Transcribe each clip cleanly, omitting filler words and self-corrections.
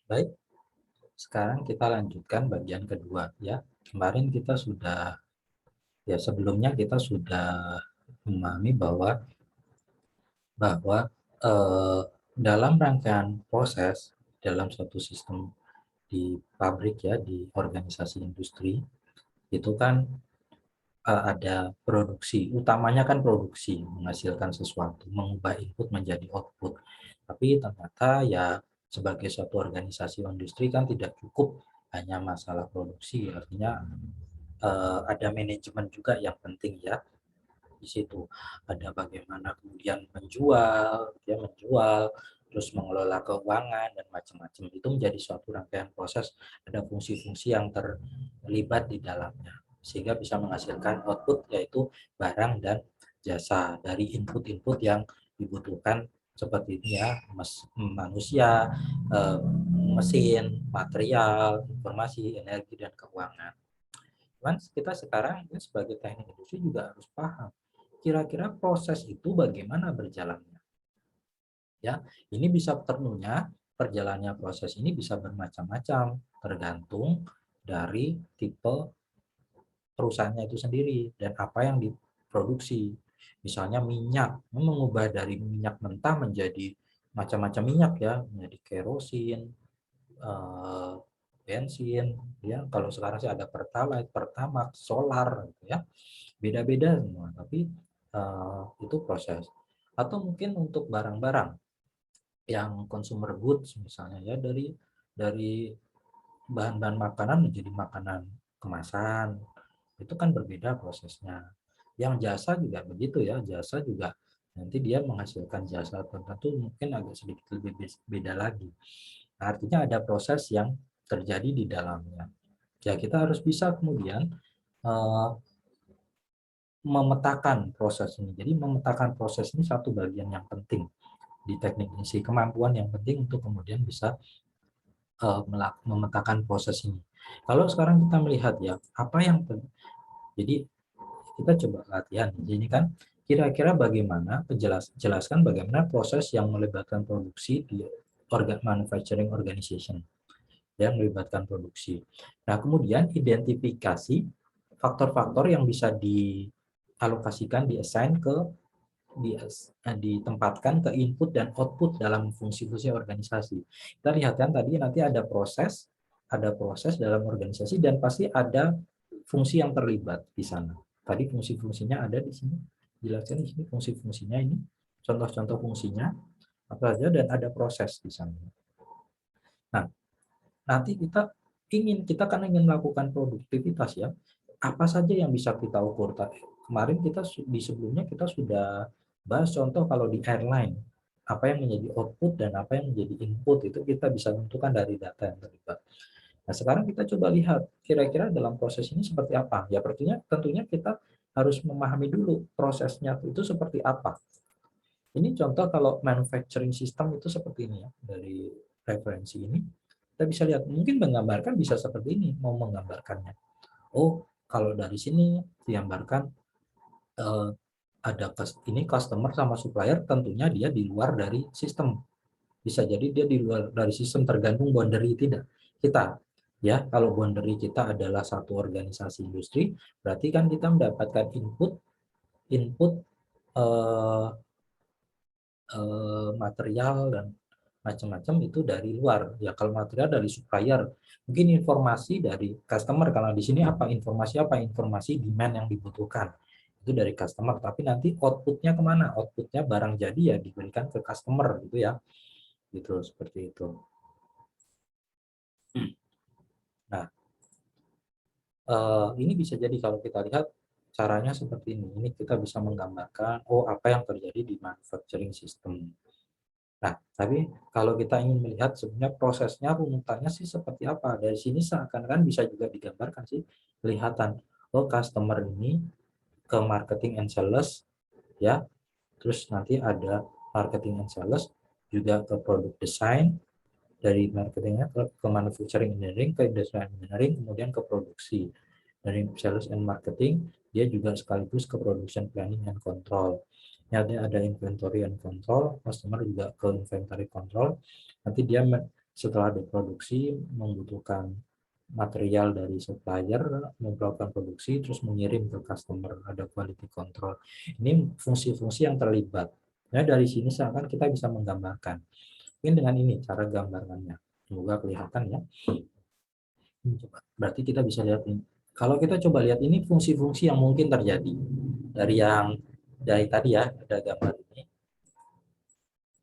Baik, sekarang kita lanjutkan bagian kedua ya. Kemarin kita sudah, ya sebelumnya kita sudah memahami bahwa eh, dalam rangkaian proses dalam suatu sistem di pabrik ya, di organisasi industri itu kan ada produksi, utamanya kan produksi, menghasilkan sesuatu, mengubah input menjadi output. Tapi ternyata ya sebagai suatu organisasi industri kan tidak cukup hanya masalah produksi, artinya ada manajemen juga yang penting ya di situ. Ada bagaimana kemudian menjual, dia menjual, terus mengelola keuangan dan macam-macam. Itu menjadi suatu rangkaian proses, ada fungsi-fungsi yang terlibat di dalamnya sehingga bisa menghasilkan output yaitu barang dan jasa dari input-input yang dibutuhkan seperti ini ya, manusia, mesin, material, informasi, energi, dan keuangan. Cuman kita sekarang ya, sebagai teknik industri juga harus paham kira-kira proses itu bagaimana berjalannya. Ya, ini bisa terpenuhnya perjalannya proses ini bisa bermacam-macam tergantung dari tipe perusahaannya itu sendiri dan apa yang diproduksi. Misalnya minyak, mengubah dari minyak mentah menjadi macam-macam minyak ya, menjadi kerosin, eh, bensin, ya. Kalau sekarang sih ada pertalite, pertamax, solar, gitu ya. Beda-beda semua, tapi itu proses. Atau mungkin untuk barang-barang yang consumer goods misalnya ya, dari bahan-bahan makanan menjadi makanan kemasan, itu kan berbeda prosesnya. Yang jasa juga begitu ya, jasa juga nanti dia menghasilkan jasa tertentu mungkin agak sedikit lebih beda lagi. Nah, artinya ada proses yang terjadi di dalamnya. Ya kita harus bisa kemudian eh, memetakan proses ini. Jadi memetakan proses ini satu bagian yang penting di teknik ini sih, kemampuan yang penting untuk kemudian bisa memetakan proses ini. Kalau sekarang kita melihat ya, apa yang jadi kita coba latihan. Jadi kan kira-kira bagaimana jelaskan bagaimana proses yang melibatkan produksi di manufacturing organization yang melibatkan produksi. Nah, kemudian identifikasi faktor-faktor yang bisa dialokasikan, diassign ke ditempatkan ke input dan output dalam fungsi-fungsi organisasi. Kita lihat kan tadi nanti ada proses dalam organisasi dan pasti ada fungsi yang terlibat di sana. Tadi fungsi-fungsinya ada di sini, jelaskan di sini fungsi-fungsinya ini, contoh-contoh fungsinya apa saja dan ada proses di sana. Nah, nanti kita kan ingin melakukan produktivitas ya. Apa saja yang bisa kita ukur? Kemarin kita di sebelumnya kita sudah bahas contoh kalau di airline apa yang menjadi output dan apa yang menjadi input itu kita bisa tentukan dari data yang terlibat. Nah, sekarang kita coba lihat kira-kira dalam proses ini seperti apa. Ya, tentunya kita harus memahami dulu prosesnya itu seperti apa. Ini contoh kalau manufacturing system itu seperti ini ya, dari referensi ini. Kita bisa lihat, mungkin menggambarkan bisa seperti ini, mau menggambarkannya. Oh, kalau dari sini digambarkan eh, ada ini customer sama supplier, tentunya dia di luar dari sistem. Bisa jadi dia di luar dari sistem, tergantung boundary tidak. Kita, ya, kalau boundary kita adalah satu organisasi industri, berarti kan kita mendapatkan input input eh, material dan macam-macam itu dari luar. Ya kalau material dari supplier, mungkin informasi dari customer. Kalau di sini apa informasi demand yang dibutuhkan itu dari customer. Tapi nanti outputnya kemana? Outputnya barang jadi ya diberikan ke customer gitu ya. Gitu seperti itu. Nah, ini bisa jadi kalau kita lihat caranya seperti ini. Ini kita bisa menggambarkan apa yang terjadi di manufacturing system. Nah, tapi kalau kita ingin melihat sebenarnya prosesnya, runutannya sih seperti apa. Dari sini seakan-akan bisa juga digambarkan sih, kelihatan, customer ini ke marketing and sales, ya, terus nanti ada marketing and sales, juga ke product design, dari marketingnya ke manufacturing engineering, ke industrial engineering, kemudian ke produksi. Dari sales and marketing, dia juga sekaligus ke production planning and control. Nanti ada inventory and control, customer juga ke inventory control. Nanti dia Setelah diproduksi membutuhkan material dari supplier, melakukan produksi, terus mengirim ke customer, ada quality control. Ini fungsi-fungsi yang terlibat. Nah, dari sini seakan kita bisa menggambarkan. Mungkin dengan ini cara gambarannya. Semoga kelihatan ya. Coba. Berarti kita bisa lihat ini. Kalau kita coba lihat ini fungsi-fungsi yang mungkin terjadi dari tadi ya, ada gambar ini.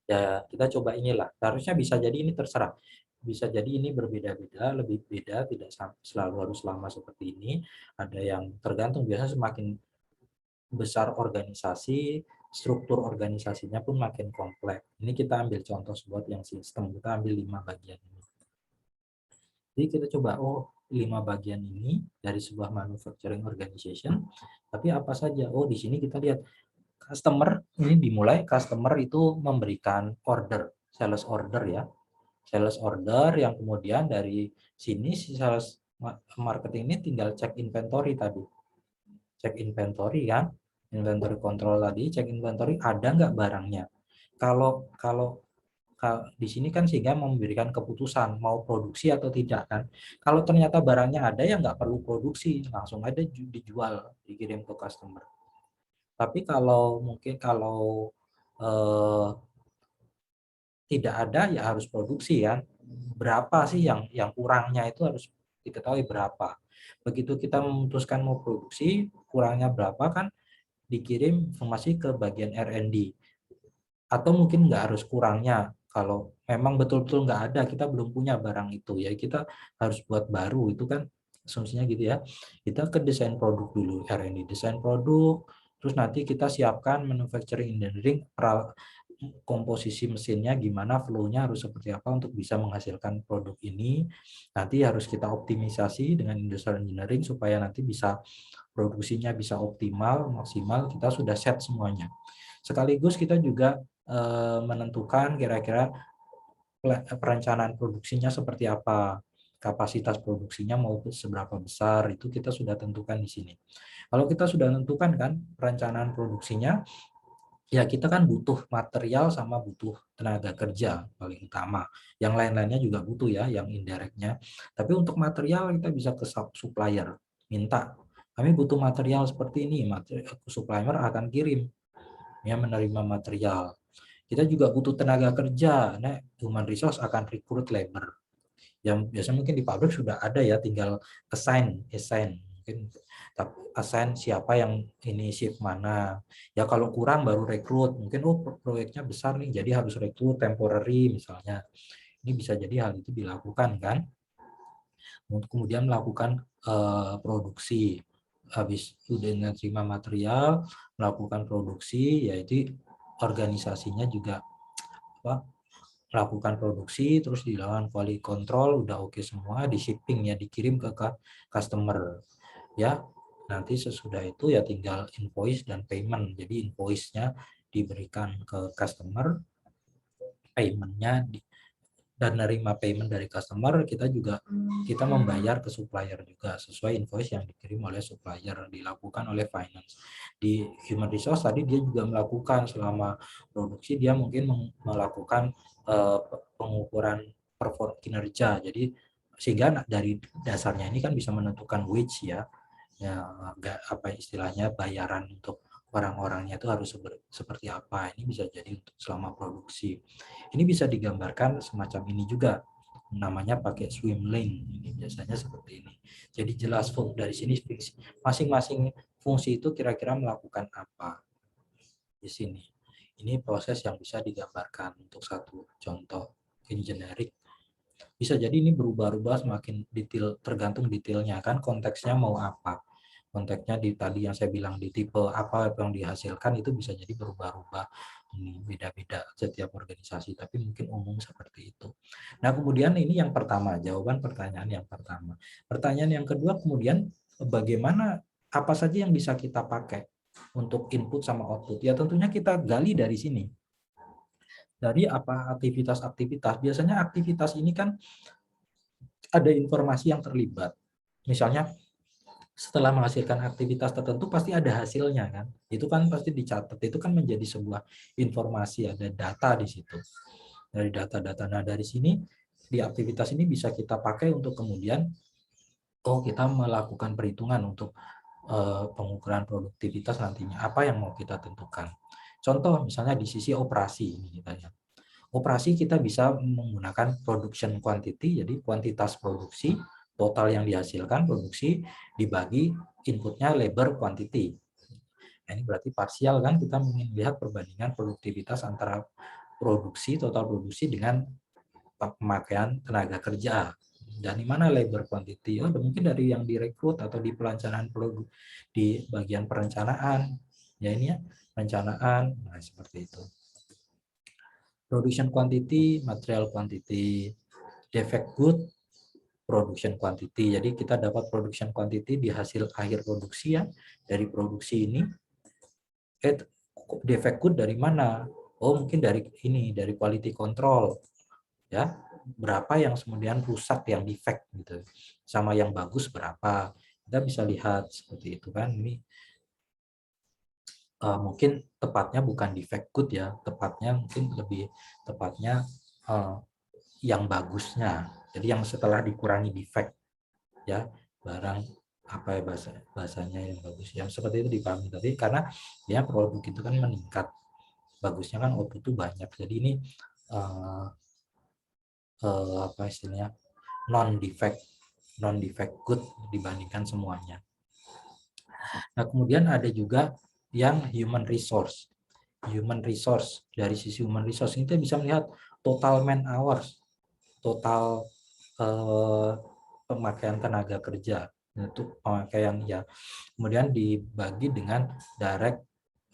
Ya, kita coba inilah. Harusnya bisa jadi ini terserah. Bisa jadi ini berbeda-beda, lebih beda, tidak selalu harus lama seperti ini. Ada yang tergantung, biasanya semakin besar organisasi, struktur organisasinya pun makin kompleks. Ini kita ambil contoh sebuah yang sistem, kita ambil 5 bagian ini. Jadi kita coba, oh 5 bagian ini dari sebuah manufacturing organization, tapi apa saja? Oh di sini kita lihat customer, ini dimulai customer itu memberikan order, sales order ya. Sales order yang kemudian dari sini si sales marketing ini tinggal cek inventory tadi. Cek inventory kan, inventory control tadi, cek inventory ada nggak barangnya. Kalau kalau di sini kan sehingga memberikan keputusan mau produksi atau tidak kan. Kalau ternyata barangnya ada ya nggak perlu produksi, langsung ada dijual, dikirim ke customer. Tapi kalau mungkin kalau eh, tidak ada ya harus produksi kan. Berapa sih yang kurangnya itu harus diketahui berapa. Begitu kita memutuskan mau produksi, kurangnya berapa kan dikirim informasi ke bagian R&D. Atau mungkin nggak harus kurangnya, kalau memang betul-betul nggak ada, kita belum punya barang itu, ya kita harus buat baru, itu kan asumsinya gitu ya. Kita ke desain produk dulu, R&D desain produk, terus nanti kita siapkan manufacturing engineering, komposisi mesinnya gimana, flow-nya harus seperti apa untuk bisa menghasilkan produk ini. Nanti harus kita optimisasi dengan industrial engineering supaya nanti bisa produksinya bisa optimal, maksimal, kita sudah set semuanya. Sekaligus kita juga menentukan kira-kira perencanaan produksinya seperti apa, kapasitas produksinya mau seberapa besar, itu kita sudah tentukan di sini. Kalau kita sudah tentukan kan perencanaan produksinya, ya kita kan butuh material sama butuh tenaga kerja paling utama. Yang lain-lainnya juga butuh ya, yang indirectnya. Tapi untuk material kita bisa ke supplier, minta, kami butuh material seperti ini, supplier akan kirim, ya menerima material. Kita juga butuh tenaga kerja, nah human resource akan rekrut labor. Yang biasanya mungkin di pabrik sudah ada ya, tinggal assign mungkin assign siapa yang ini shift mana. Ya kalau kurang baru rekrut, mungkin oh proyeknya besar nih jadi harus rekrut temporary misalnya. Ini bisa jadi hal itu dilakukan kan. Untuk kemudian melakukan produksi. Habis sudah menerima material, melakukan produksi, yaitu organisasinya juga apa, melakukan produksi, terus dilakukan quality control, udah oke semua, di shipping ya, dikirim ke customer ya. Nanti sesudah itu ya tinggal invoice dan payment. Jadi invoice-nya diberikan ke customer, payment-nya dan nerima payment dari customer, kita membayar ke supplier juga sesuai invoice yang dikirim oleh supplier, dilakukan oleh finance. Di human resource tadi dia juga melakukan selama produksi, dia mungkin melakukan pengukuran perform kinerja. Jadi sehingga dari dasarnya ini kan bisa menentukan wage ya, apa istilahnya, bayaran untuk orang-orangnya itu harus seperti apa. Ini bisa jadi untuk selama produksi. Ini bisa digambarkan semacam ini juga, namanya pakai swim lane. Ini biasanya seperti ini. Jadi jelas dari sini masing-masing fungsi itu kira-kira melakukan apa di sini. Ini proses yang bisa digambarkan untuk satu contoh generik. Bisa jadi ini berubah-ubah semakin detail, tergantung detailnya kan, konteksnya mau apa. Konteksnya di tadi yang saya bilang di tipe apa yang dihasilkan itu bisa jadi berubah-ubah, ini beda-beda setiap organisasi, tapi mungkin umum seperti itu. Nah kemudian ini yang pertama, jawaban pertanyaan yang pertama. Pertanyaan yang kedua kemudian, bagaimana, apa saja yang bisa kita pakai untuk input sama output? Ya tentunya kita gali dari sini. Dari apa aktivitas-aktivitas. Biasanya aktivitas ini kan ada informasi yang terlibat. Misalnya setelah menghasilkan aktivitas tertentu pasti ada hasilnya kan. Itu kan pasti dicatat. Itu kan menjadi sebuah informasi, ada data di situ. Dari data-data. Nah, dari sini di aktivitas ini bisa kita pakai untuk kemudian kita melakukan perhitungan untuk pengukuran produktivitas nantinya, apa yang mau kita tentukan. Contoh misalnya di sisi operasi ini kita lihat. Operasi kita bisa menggunakan production quantity, jadi kuantitas produksi, total yang dihasilkan produksi dibagi inputnya labor quantity. Nah, ini berarti parsial kan, kita ingin lihat perbandingan produktivitas antara produksi, total produksi dengan pemakaian tenaga kerja. Dan di mana labor quantity? Mungkin dari yang direkrut atau di perencanaan produk, di bagian perencanaan. Ya ini ya, perencanaan. Nah, seperti itu. Production quantity, material quantity, defect good, production quantity. Jadi kita dapat production quantity di hasil akhir produksi ya, dari produksi ini. Defect good dari mana? Mungkin dari ini, dari quality control. Ya, berapa yang kemudian rusak, yang defect gitu. Sama yang bagus berapa. Kita bisa lihat seperti itu kan. Ini mungkin tepatnya bukan defect good ya, tepatnya mungkin lebih tepatnya yang bagusnya. Jadi yang setelah dikurangi defect ya, barang apa ya bahasanya yang bagus. Yang seperti itu dipahami tadi, karena dia produk itu kan meningkat. Bagusnya kan output itu banyak. Jadi ini apa istilahnya? non defect good dibandingkan semuanya. Nah, kemudian ada juga yang human resource. Human resource, dari sisi human resource ini kita bisa melihat total man hours, total pemakaian tenaga kerja, itu pemakaian ya. Kemudian dibagi dengan direct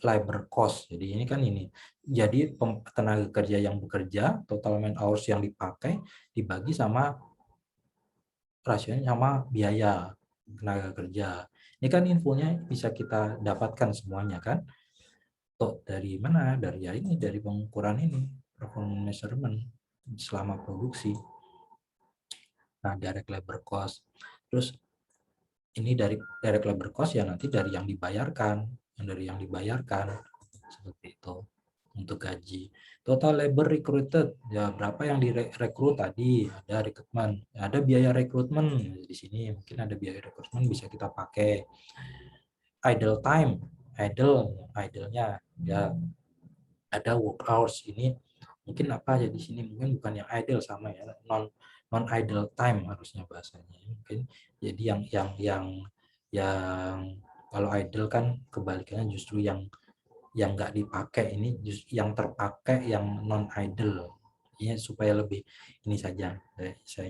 labor cost. Jadi ini kan ini. Jadi tenaga kerja yang bekerja, total man hours yang dipakai dibagi sama rasionya sama biaya tenaga kerja. Ini kan infonya bisa kita dapatkan semuanya kan. Dari mana? Dari ya ini, dari pengukuran ini, performance measurement selama produksi. Nah, direct labor cost. Terus ini dari direct labor cost ya nanti dari yang dibayarkan, seperti itu untuk gaji. Total labor recruited ya, berapa yang direkrut tadi, ada rekrutmen, ada biaya rekrutmen di sini, mungkin ada biaya rekrutmen bisa kita pakai. Idle time, idlenya ya, ada work hours, ini mungkin apa ya di sini, mungkin bukan yang idle, sama ya, non idle time harusnya bahasanya mungkin. Jadi yang kalau idle kan kebalikannya justru yang nggak dipakai, ini justru yang terpakai yang non idle. Ini supaya lebih ini saja, saya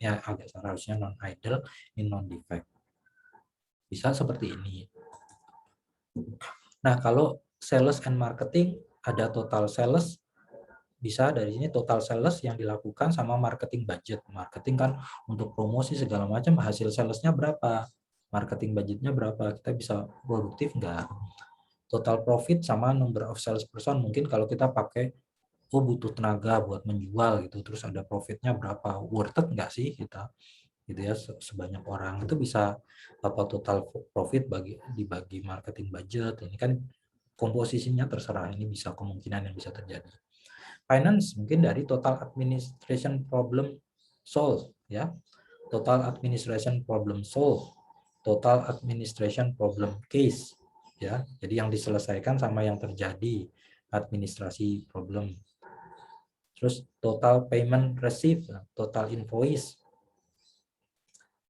ya agak salah, harusnya non idle, ini non defect. Bisa seperti ini. Nah, kalau sales and marketing, ada total sales, bisa dari sini total sales yang dilakukan sama marketing budget. Marketing kan untuk promosi segala macam, hasil salesnya berapa, marketing budgetnya berapa, kita bisa produktif nggak. Total profit sama number of sales person, mungkin kalau kita pakai butuh tenaga buat menjual gitu, terus ada profitnya berapa, worth it nggak sih kita gitu ya, sebanyak orang itu bisa apa total profit dibagi marketing budget. Ini kan komposisinya terserah, ini bisa kemungkinan yang bisa terjadi. Finance mungkin dari total administration problem solve ya, total administration problem solve, total administration problem case ya, jadi yang diselesaikan sama yang terjadi administrasi problem. Terus total payment receive, total invoice,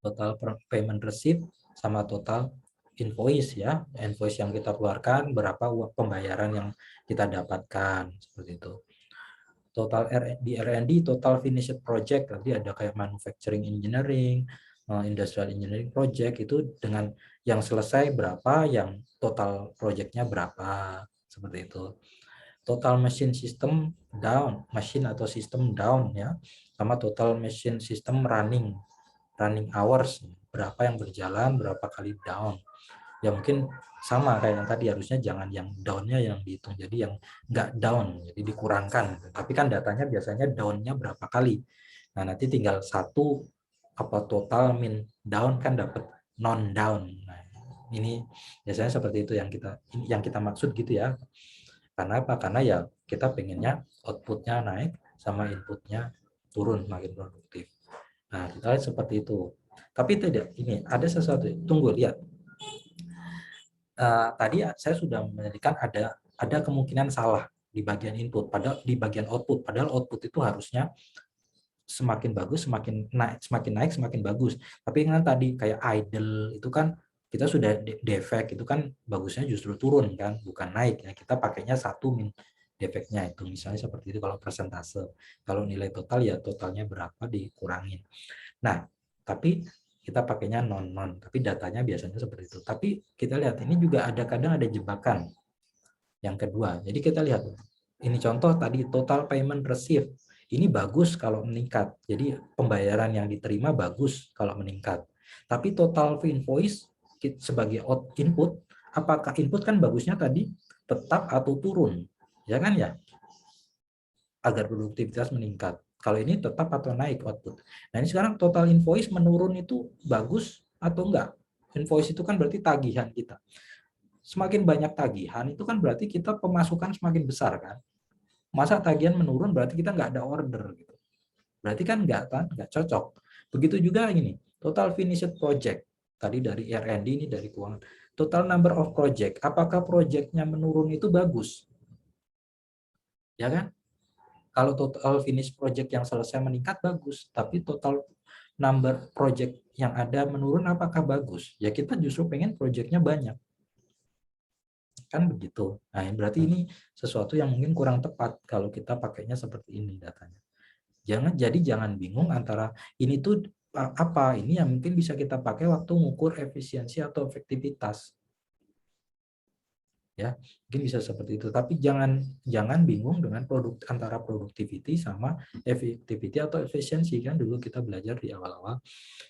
total payment receipt sama total invoice ya, invoice yang kita keluarkan, berapa pembayaran yang kita dapatkan, seperti itu. Total di R&D, total finished project, nanti ada kayak manufacturing engineering, industrial engineering project, itu dengan yang selesai berapa, yang total projectnya berapa, seperti itu. Total machine system down, machine atau sistem down ya, sama total machine system running hours, berapa yang berjalan, berapa kali down. Ya mungkin sama kayak yang tadi, harusnya jangan yang down-nya yang dihitung, jadi yang nggak down, jadi dikurangkan. Tapi kan datanya biasanya down-nya berapa kali. Nah, nanti tinggal satu apa total min down kan dapat non down. Nah, ini biasanya seperti itu yang kita maksud gitu ya. Karena apa? Karena ya kita pengennya outputnya naik sama inputnya turun, semakin produktif. Nah, kita lihat seperti itu. Tapi tidak, ini ada sesuatu. Tunggu, lihat. Tadi saya sudah menyebutkan ada kemungkinan salah di bagian input, padahal di bagian output. Padahal output itu harusnya semakin bagus, semakin naik, semakin bagus. Tapi kan tadi kayak idle itu kan kita sudah defect itu kan bagusnya justru turun kan, bukan naik ya. Kita pakainya satu min defeknya itu misalnya seperti itu kalau persentase. Kalau nilai total ya totalnya berapa dikurangin. Nah, tapi kita pakainya non, tapi datanya biasanya seperti itu. Tapi kita lihat ini juga kadang ada jebakan. Yang kedua, jadi kita lihat ini contoh tadi total payment received. Ini bagus kalau meningkat. Jadi pembayaran yang diterima bagus kalau meningkat. Tapi total invoice sebagai input, apakah input kan bagusnya tadi tetap atau turun? Ya kan ya? Agar produktivitas meningkat. Kalau ini tetap atau naik output. Nah ini sekarang total invoice menurun itu bagus atau enggak? Invoice itu kan berarti tagihan kita. Semakin banyak tagihan itu kan berarti kita pemasukan semakin besar kan. Masa tagihan menurun berarti kita nggak ada order gitu. Berarti kan nggak cocok. Begitu juga ini total finished project. Tadi dari R&D ini dari keuangan. Total number of project. Apakah projectnya menurun itu bagus? Ya kan? Kalau total finish project yang selesai meningkat bagus, tapi total number project yang ada menurun apakah bagus? Ya kita justru pengen projectnya banyak. Kan begitu. Nah, berarti ini sesuatu yang mungkin kurang tepat kalau kita pakainya seperti ini datanya. Jangan bingung antara ini tuh apa, ini yang mungkin bisa kita pakai waktu mengukur efisiensi atau efektivitas. Ya, mungkin bisa seperti itu. Tapi jangan bingung dengan antara productivity sama effectivity atau efisiensi kan dulu kita belajar di awal-awal.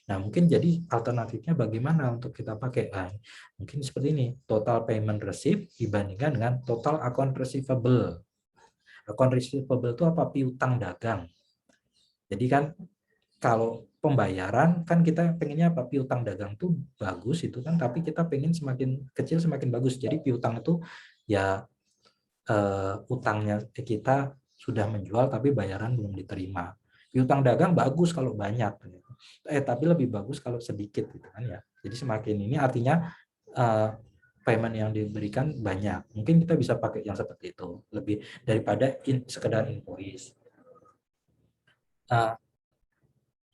Nah, mungkin jadi alternatifnya bagaimana untuk kita pakai? Nah, mungkin seperti ini, total payment receipt dibandingkan dengan total account receivable. Account receivable itu apa? Piutang dagang. Jadi kan kalau pembayaran kan kita pengennya apa, piutang dagang tuh bagus itu kan, tapi kita pengen semakin kecil semakin bagus. Jadi piutang itu ya utangnya kita sudah menjual tapi bayaran belum diterima. Piutang dagang bagus kalau banyak, tapi lebih bagus kalau sedikit gitu kan ya. Jadi semakin ini artinya payment yang diberikan banyak. Mungkin kita bisa pakai yang seperti itu lebih daripada sekedar invoice.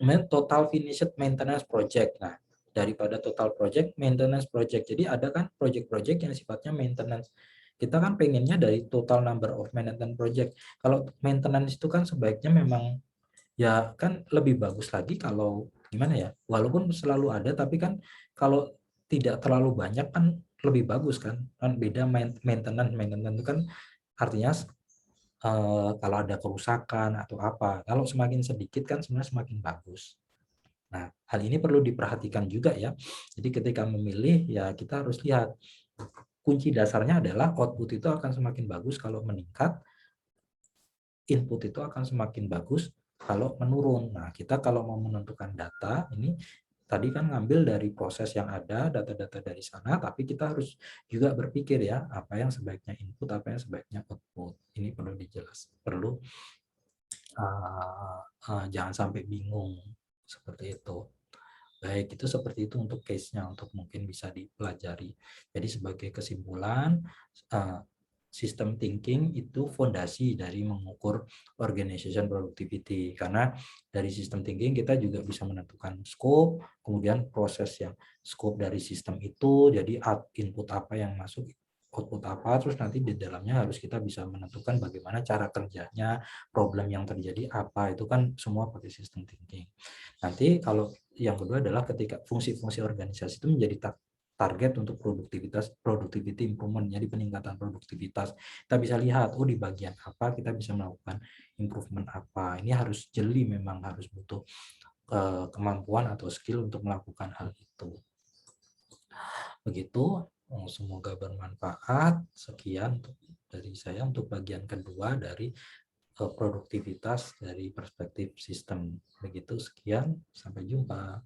Total finished maintenance project. Nah, daripada total project, maintenance project. Jadi ada kan project-project yang sifatnya maintenance. Kita kan pengennya dari total number of maintenance project. Kalau maintenance itu kan sebaiknya memang ya kan lebih bagus lagi kalau gimana ya. Walaupun selalu ada, tapi kan kalau tidak terlalu banyak kan lebih bagus kan. Kan beda maintenance itu kan artinya kalau ada kerusakan atau apa. Kalau semakin sedikit kan sebenarnya semakin bagus. Nah, hal ini perlu diperhatikan juga ya. Jadi ketika memilih ya kita harus lihat kunci dasarnya adalah output itu akan semakin bagus kalau meningkat, input itu akan semakin bagus kalau menurun. Nah, kita kalau mau menentukan data ini tadi kan ngambil dari proses yang ada, data-data dari sana, tapi kita harus juga berpikir ya, apa yang sebaiknya input, apa yang sebaiknya output. Ini perlu jangan sampai bingung seperti itu. Baik, itu seperti itu untuk case-nya, untuk mungkin bisa dipelajari. Jadi sebagai kesimpulan, system thinking itu fondasi dari mengukur organization productivity. Karena dari system thinking kita juga bisa menentukan scope, kemudian proses yang scope dari sistem itu, jadi input apa yang masuk, output apa, terus nanti di dalamnya harus kita bisa menentukan bagaimana cara kerjanya, problem yang terjadi apa, itu kan semua pakai system thinking. Nanti kalau yang kedua adalah ketika fungsi-fungsi organisasi itu menjadi target untuk productivity improvement, jadi peningkatan produktivitas. Kita bisa lihat, di bagian apa kita bisa melakukan improvement apa. Ini harus jeli, memang harus butuh kemampuan atau skill untuk melakukan hal itu. Begitu, semoga bermanfaat. Sekian dari saya untuk bagian kedua dari produktivitas dari perspektif sistem. Begitu, sekian, sampai jumpa.